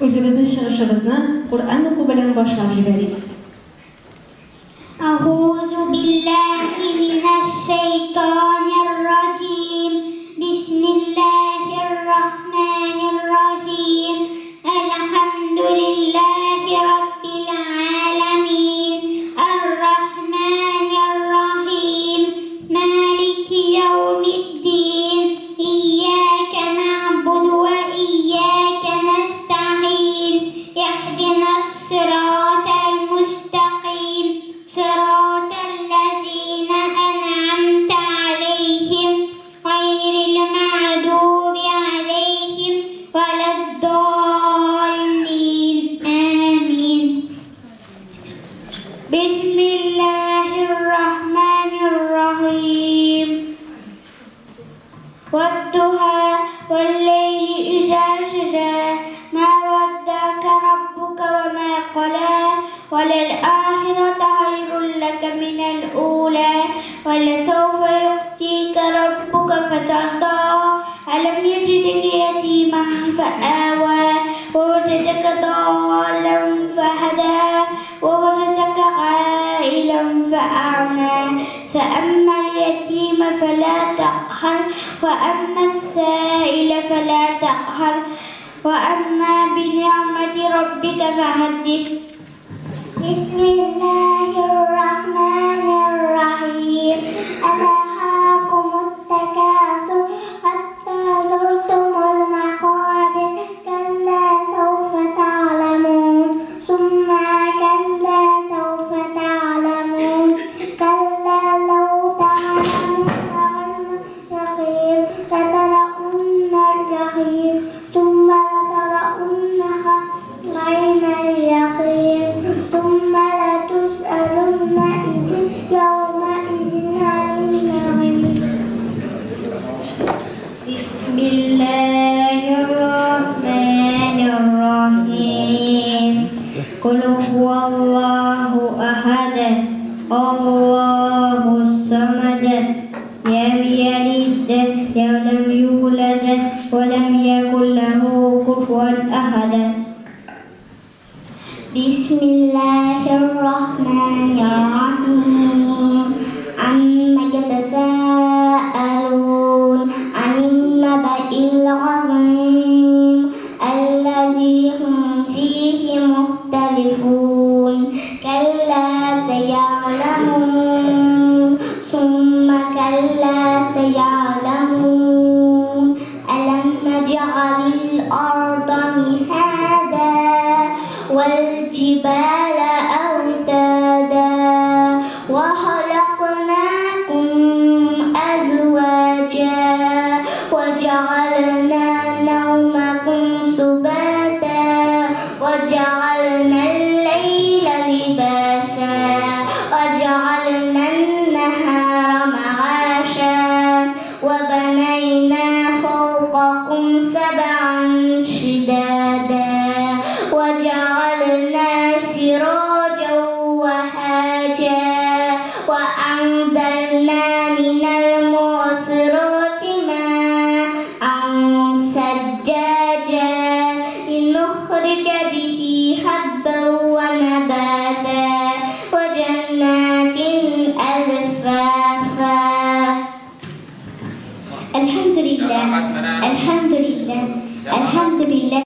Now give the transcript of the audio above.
Özümüzün çıkışımızı Kur'an oku bilen başlap jiberik. Euzu billahi mineşşeytanirracim. Bismillahirrahmanirrahim. Elhamdülillahi rabbil alamin. Errahmanirrahim. Maliki yevmiddin. İyyâke na'budu ve iyyâke nesta'in. İhdinas sıratal müstakim. صراط الذين أنعمت عليهم غير المغضوب عليهم ولا الضالين آمين. بسم الله الرحمن الرحيم. والضحى والليل إذا سجى ما ودعك ربك وما قلى وللآخرة خير لك من الأولى ولسوف يؤتيك ربك فترضى ألم يجدك يتيما فآوى ووجدك ضالا فهدى ووجدك عائلا فأغنى فأما اليتيم فلا تقهر وأما السائل فلا تقهر وأما بنعمة ربك فحدث. بسم الله الرحمن الرحيم. ألهاكم التكاثر حتى زرتم المقابر كلا سوف تعلمون ثم كلا سوف تعلمون كلا لو تعلمون علم اليقين لترون الجحيم ثم لترونها عين اليقين ثم لتسألن يومئذ عن النعيم. بسم الله الرحمن الرحيم. قل هو الله أحد الله الصمد لم يلد ولم يولد ولم يكن له كفوا أحد. بسم الله الرحمن الرحيم. عما يتساءلون عن النبأ العظيم الذي هم فيه مختلفون كلا سيعلمون ثم كلا سيعلمون ألم نجعل الأرض مهادا والجبال أوتادا وخلقناكم أزواجا وجعلنا نومكم سباتا وجعلنا الليل لباسا وجعلنا النهار معاشا وبنينا فوقكم سبعا شدادا وجعلنا سراجا وهاجا وأنزلنا من المعصرات ماء ثجاجا لنخرج به حبا ونباتا وجنات ألفافا. الحمد لله الحمد لله الحمد لله.